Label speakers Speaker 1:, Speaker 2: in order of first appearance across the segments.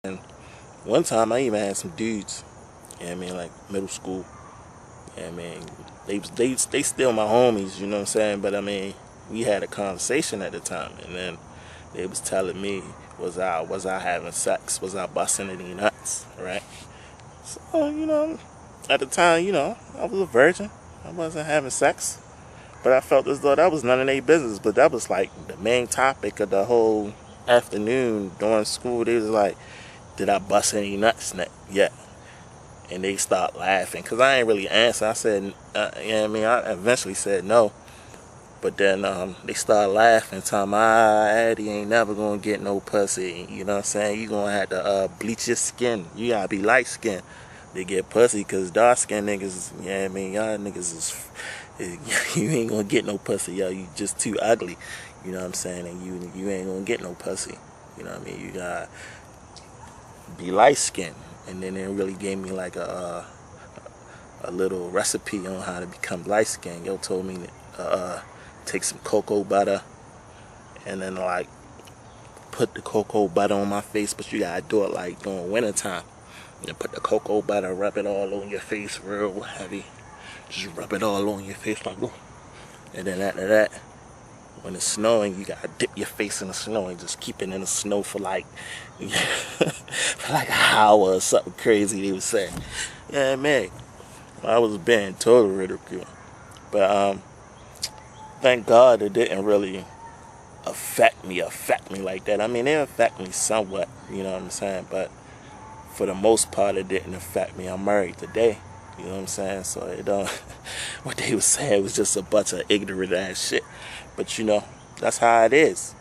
Speaker 1: And one time I even had some dudes, like middle school. They still my homies, you know what I'm saying? But we had a conversation at the time, and then they was telling me, was I having sex? Was I busting any nuts? Right? So, at the time, I was a virgin. I wasn't having sex. But I felt as though that was none of their business. But that was like the main topic of the whole afternoon during school. They was like, did I bust any nuts yet? And they start laughing because I ain't really answer. I said, I eventually said no. But then they start laughing, telling me, Eddie ain't never gonna get no pussy. You know what I'm saying? You gonna have to bleach your skin. You gotta be light skinned to get pussy, because dark skinned niggas, y'all niggas is, you ain't gonna get no pussy, yo. You just too ugly. You know what I'm saying? And you ain't gonna get no pussy. You know what I mean? You gotta be light skinned. And then it really gave me like a little recipe on how to become light skinned. Yo told me to take some cocoa butter and then like put the cocoa butter on my face, but you gotta do it like during winter time. And put the cocoa butter, rub it all on your face real heavy. Just rub it all on your face like, oh. And then after that, when it's snowing, you gotta dip your face in the snow and just keep it in the snow for like for like an hour or something crazy they was saying. I was being total ridicule. But thank God it didn't really affect me like that. It affect me somewhat, you know what I'm saying? But for the most part, it didn't affect me. I'm married today, you know what I'm saying? So it don't, what they was saying was just a bunch of ignorant ass shit. But that's how it is,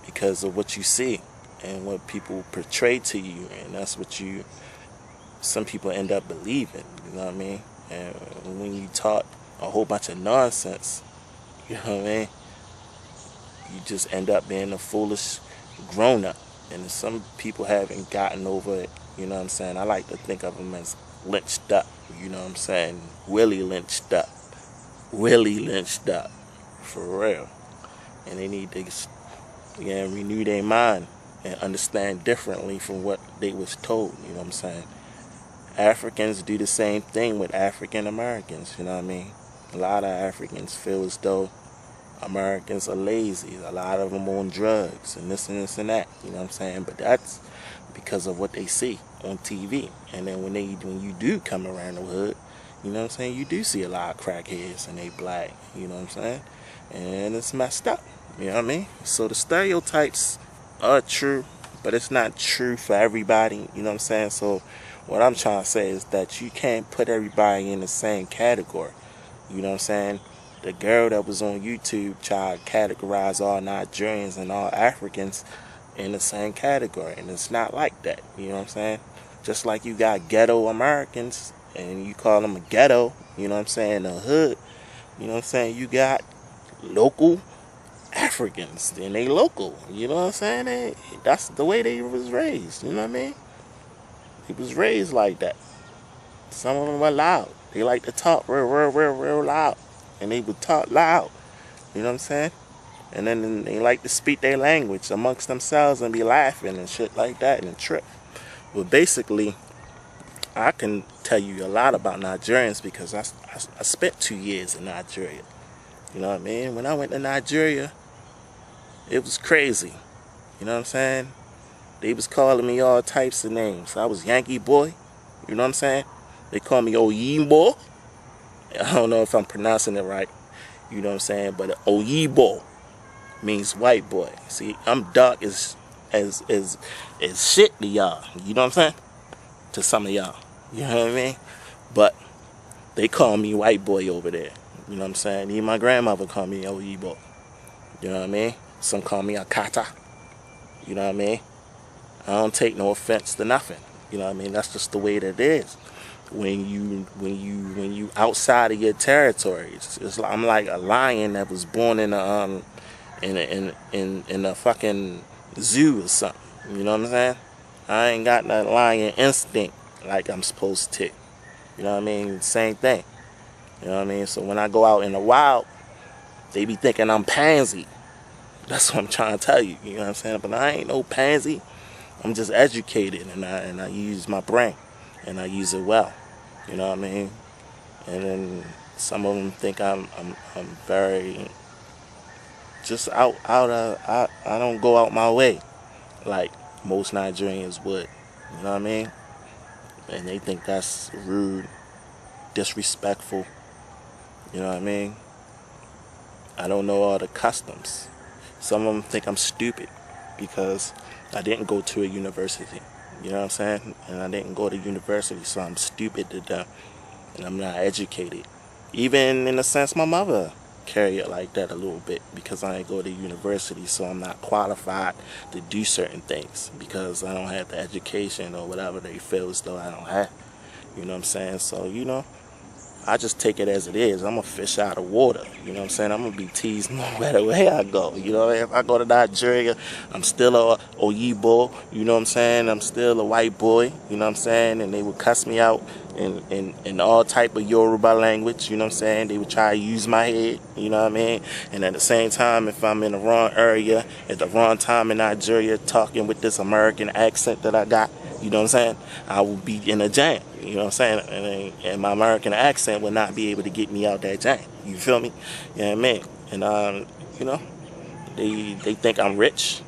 Speaker 1: because of what you see and what people portray to you, and that's what some people end up believing, you know what I mean? And when you talk a whole bunch of nonsense, you know what I mean, you just end up being a foolish grown-up. And some people haven't gotten over it, you know what I'm saying? I like to think of them as lynched up, you know what I'm saying? Willie lynched up, for real. And they need to renew their mind and understand differently from what they was told, you know what I'm saying? Africans do the same thing with African Americans, you know what I mean? A lot of Africans feel as though Americans are lazy. A lot of them on drugs and this and that, you know what I'm saying? But that's because of what they see on TV. And then when you do come around the hood, you know what I'm saying, you do see a lot of crackheads and they black, you know what I'm saying? And it's messed up, you know what I mean? So the stereotypes are true, but it's not true for everybody, you know what I'm saying? So what I'm trying to say is that you can't put everybody in the same category, you know what I'm saying? The girl that was on YouTube tried to categorize all Nigerians and all Africans in the same category, and it's not like that, you know what I'm saying? Just like you got ghetto Americans and you call them a ghetto, you know what I'm saying, the hood, you know what I'm saying, you got local Africans and they local, you know what I'm saying? That's the way they was raised, you know what I mean? He was raised like that. Some of them were loud. They like to talk real loud. And they would talk loud, you know what I'm saying? And then they like to speak their language amongst themselves and be laughing and shit like that and trip. But basically, I can tell you a lot about Nigerians because I spent 2 years in Nigeria. You know what I mean? When I went to Nigeria, it was crazy. You know what I'm saying? They was calling me all types of names. I was Yankee boy, you know what I'm saying? They call me Oyimbo. I don't know if I'm pronouncing it right, you know what I'm saying, but Oyibo means white boy. See, I'm dark as shit to y'all, you know what I'm saying? To some of y'all, you know what I mean? But they call me white boy over there, you know what I'm saying? Even my grandmother called me Oyibo, you know what I mean? Some call me Akata, you know what I mean? I don't take no offense to nothing, you know what I mean? That's just the way that it is. When you outside of your territory, I'm like a lion that was born in a fucking zoo or something. You know what I'm saying? I ain't got that lion instinct like I'm supposed to. You know what I mean? Same thing. You know what I mean? So when I go out in the wild, they be thinking I'm pansy. That's what I'm trying to tell you. You know what I'm saying? But I ain't no pansy. I'm just educated, and I use my brain, and I use it well. You know what I mean? And then some of them think I'm very just I don't go out my way like most Nigerians would. You know what I mean? And they think that's rude, disrespectful. You know what I mean? I don't know all the customs. Some of them think I'm stupid because I didn't go to a university. You know what I'm saying? And I didn't go to university, so I'm stupid to them. And I'm not educated. Even in a sense, my mother carry it like that a little bit because I didn't go to university, so I'm not qualified to do certain things because I don't have the education or whatever they feel as though I don't have. You know what I'm saying? So, you know, I just take it as it is. I'm a fish out of water. You know what I'm saying? I'm going to be teased no matter where I go. You know, if I go to Nigeria, I'm still a Oyibo. You know what I'm saying? I'm still a white boy. You know what I'm saying? And they would cuss me out in all type of Yoruba language. You know what I'm saying? They would try to use my head. You know what I mean? And at the same time, if I'm in the wrong area, at the wrong time in Nigeria, talking with this American accent that I got, you know what I'm saying, I will be in a jam. You know what I'm saying? And my American accent will not be able to get me out that jam. You feel me? You know what I mean? And, you know, they think I'm rich.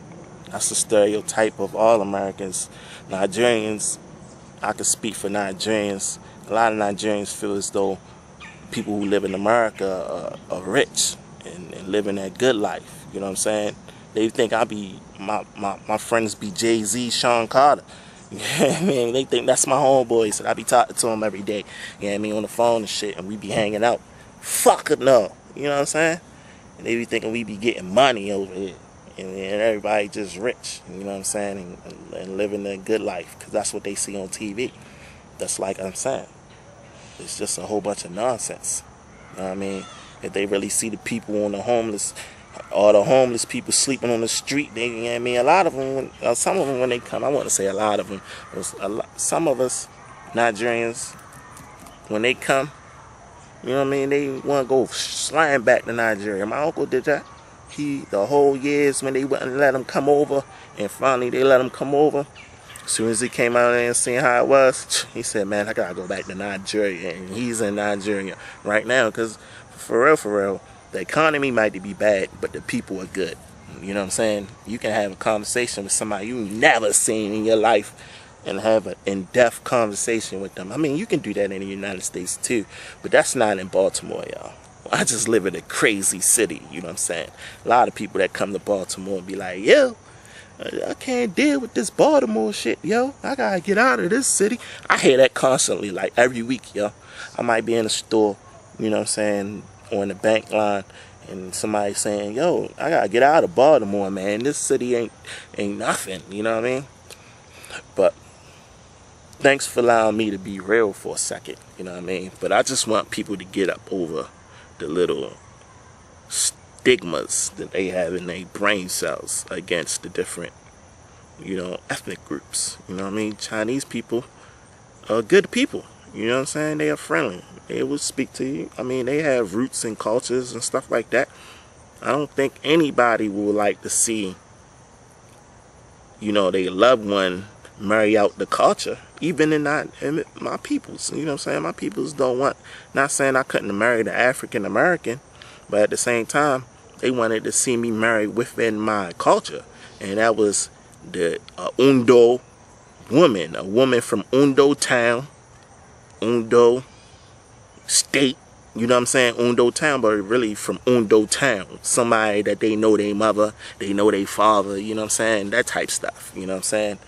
Speaker 1: That's the stereotype of all Americans. Nigerians, I can speak for Nigerians. A lot of Nigerians feel as though people who live in America are rich and living that good life. You know what I'm saying? They think my friends be Jay-Z, Sean Carter. You know what I mean? They think that's my homeboy, so I be talking to him every day. You know what I mean? On the phone and shit, and we be hanging out. Fuck no. You know what I'm saying? And they be thinking we be getting money over here. And everybody just rich. You know what I'm saying? And living a good life. Because that's what they see on TV. That's like I'm saying. It's just a whole bunch of nonsense. You know what I mean? If they really see the people on the homeless, all the homeless people sleeping on the street, they, you know what I mean? A lot of them, some of them when they come, I want to say a lot of them, some of us Nigerians, when they come, you know what I mean, they want to go slime back to Nigeria. My uncle did that. The whole years when they wouldn't let him come over, and finally they let him come over. As soon as he came out there and seen how it was, he said, man, I gotta go back to Nigeria. And he's in Nigeria right now because for real, the economy might be bad, but the people are good. You know what I'm saying? You can have a conversation with somebody you never seen in your life and have an in-depth conversation with them. I mean, you can do that in the United States too, but that's not in Baltimore, y'all. I just live in a crazy city, you know what I'm saying? A lot of people that come to Baltimore and be like, yo, I can't deal with this Baltimore shit, yo. I gotta get out of this city. I hear that constantly, like every week, yo. I might be in a store, you know what I'm saying, on the bank line, and somebody saying, yo, I gotta get out of Baltimore, man. This city ain't nothing, you know what I mean? But thanks for allowing me to be real for a second, you know what I mean? But I just want people to get up over the little stigmas that they have in their brain cells against the different, you know, ethnic groups. You know what I mean? Chinese people are good people. You know what I'm saying? They are friendly. They will speak to you. I mean, they have roots and cultures and stuff like that. I don't think anybody would like to see, you know, their loved one marry out the culture. Even in my peoples. You know what I'm saying? My peoples don't want, not saying I couldn't marry the African American, but at the same time, they wanted to see me married within my culture. And that was the Undo woman, a woman from Undo town, Undo state, you know what I'm saying, Undo town, but really from Undo town. Somebody that they know their mother, they know their father, you know what I'm saying, that type stuff, you know what I'm saying.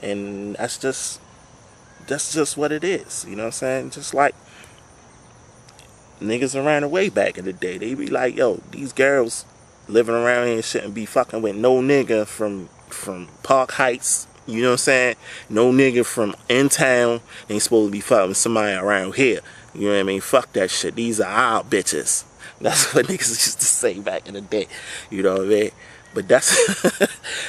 Speaker 1: And that's just what it is, you know what I'm saying. Just like niggas around the way back in the day, they be like, yo, these girls living around here shouldn't be fucking with no nigga from Park Heights, you know what I'm saying? No nigga from in town ain't supposed to be fucking with somebody around here. You know what I mean? Fuck that shit. These are our bitches. That's what niggas used to say back in the day. You know what I mean? But that's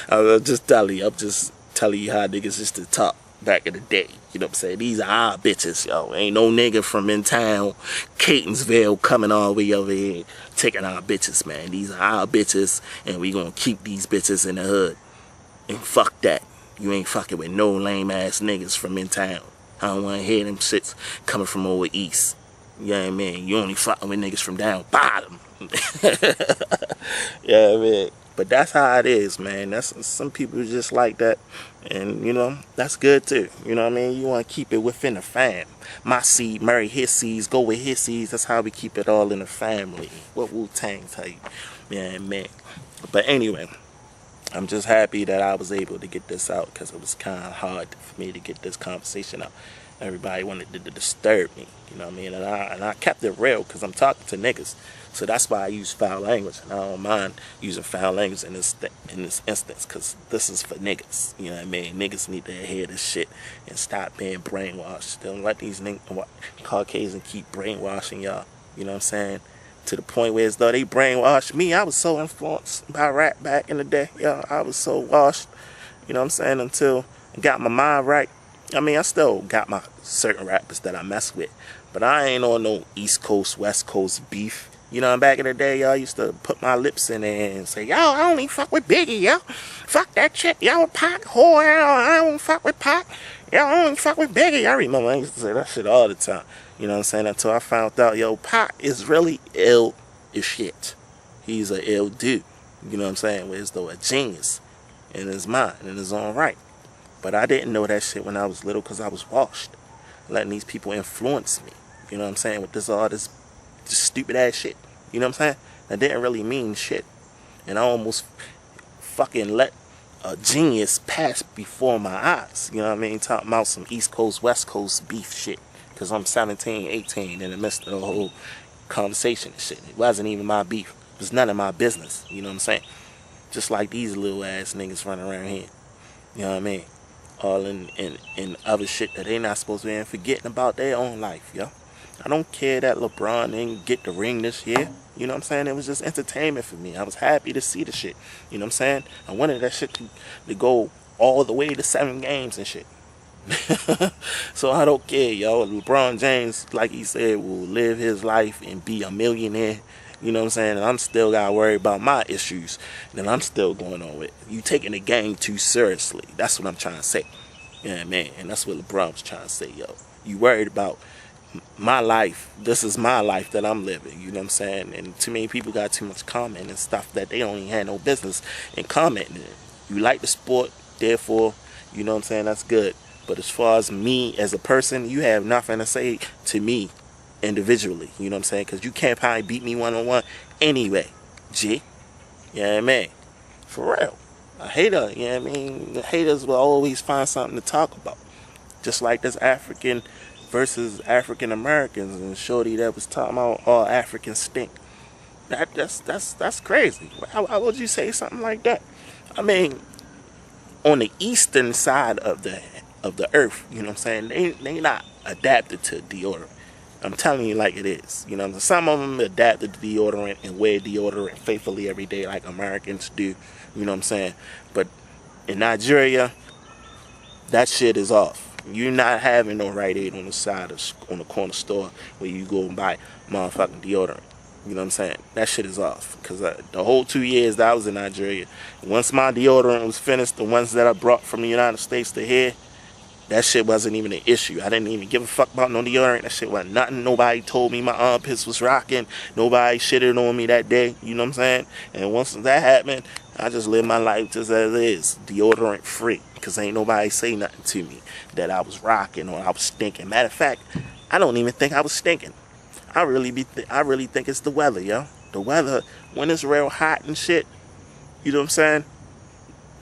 Speaker 1: I'm just telling you how niggas used to talk back in the day. You know what I'm saying? These are our bitches, yo. Ain't no nigga from in town, Catonsville, coming all the way over here taking our bitches, man. These are our bitches, and we gonna keep these bitches in the hood. And fuck that. You ain't fucking with no lame ass niggas from in town. I don't want to hear them shits coming from over east. You know what I mean? You only fucking with niggas from down bottom. Yeah, I mean, but that's how it is, man. That's some people just like that, and you know that's good too. You know what I mean? You want to keep it within the fam. My seed marry his seeds, go with his seeds. That's how we keep it all in the family. What Wu-Tang tell you, yeah, man. But anyway, I'm just happy that I was able to get this out because it was kind of hard for me to get this conversation out. Everybody wanted to disturb me, you know what I mean? And I kept it real because I'm talking to niggas. So that's why I use foul language. And I don't mind using foul language in this instance because this is for niggas. You know what I mean? Niggas need to hear this shit and stop being brainwashed. Don't let these Caucasians keep brainwashing y'all. You know what I'm saying? To the point where as though they brainwashed me. I was so influenced by rap back in the day. Yo, I was so washed. You know what I'm saying? Until I got my mind right. I mean, I still got my certain rappers that I mess with. But I ain't on no East Coast, West Coast beef. You know, back in the day, y'all used to put my lips in there and say, yo, I only fuck with Biggie, yo. Fuck that chick, yo, Pac, whore, I don't fuck with Pac. Yo, I only fuck with Biggie. I remember I used to say that shit all the time. You know what I'm saying? Until I found out, yo, Pac is really ill as shit. He's an ill dude. You know what I'm saying? As though a genius in his mind, in his own right. But I didn't know that shit when I was little because I was washed. Letting these people influence me. You know what I'm saying? With all this stupid ass shit. You know what I'm saying? That didn't really mean shit. And I almost fucking let a genius pass before my eyes. You know what I mean? Talking about some East Coast, West Coast beef shit. Because I'm 17, 18 in the midst of the whole conversation and shit. It wasn't even my beef. It was none of my business. You know what I'm saying? Just like these little ass niggas running around here. You know what I mean? All in other shit that they not supposed to be in, forgetting about their own life, yo. I don't care that LeBron didn't get the ring this year. You know what I'm saying? It was just entertainment for me. I was happy to see the shit. You know what I'm saying? I wanted that shit to go all the way to 7 games and shit. So I don't care, yo. LeBron James, like he said, will live his life and be a millionaire. You know what I'm saying? And I'm still got to worry about my issues that I'm still going on with. You taking the game too seriously. That's what I'm trying to say. Yeah, man. And that's what LeBron was trying to say, yo. You worried about my life. This is my life that I'm living. You know what I'm saying? And too many people got too much comment and stuff that they don't even have no business in commenting. You like the sport, therefore, you know what I'm saying? That's good. But as far as me as a person, you have nothing to say to me individually, you know what I'm saying? Because you can't probably beat me one-on-one anyway, G. You know what I mean? For real. A hater, you know what I mean? The haters will always find something to talk about. Just like this African versus African Americans and shorty that was talking about all Africans stink. That's crazy. How would you say something like that? I mean, on the eastern side of the earth, you know what I'm saying? They not adapted to deodorant. I'm telling you like it is. You know, some of them adapted to deodorant and wear deodorant faithfully every day like Americans do. You know what I'm saying? But in Nigeria, that shit is off. You're not having no Rite Aid on the side on the corner store where you go and buy motherfucking deodorant. You know what I'm saying? That shit is off. Because the whole 2 years that I was in Nigeria, once my deodorant was finished, the ones that I brought from the United States to here, that shit wasn't even an issue. I didn't even give a fuck about no deodorant. That shit wasn't nothing. Nobody told me my armpits was rocking. Nobody shitted on me that day. You know what I'm saying? And once that happened, I just lived my life just as it is. Deodorant free. Because ain't nobody say nothing to me that I was rocking or I was stinking. Matter of fact, I don't even think I was stinking. I really think it's the weather, yo. The weather, when it's real hot and shit, you know what I'm saying?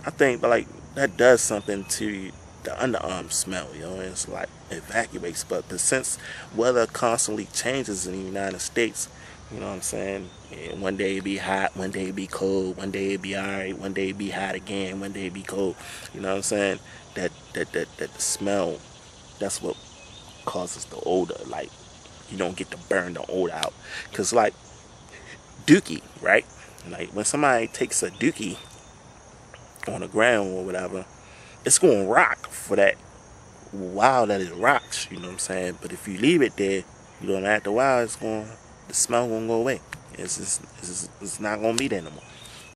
Speaker 1: I think like that does something to the underarm smell, yo. It's like evacuates. But since weather constantly changes in the United States, you know what I'm saying? And one day it be hot, one day it be cold, one day it be alright, one day it be hot again, one day it be cold. You know what I'm saying? That the smell, that's what causes the odor. Like, you don't get to burn the odor out. Cause like dookie, right? Like when somebody takes a dookie on the ground or whatever, it's gonna rock for that while that it rocks, you know what I'm saying? But if you leave it there, you know, after a while the smell gonna go away. It's not gonna be there no more.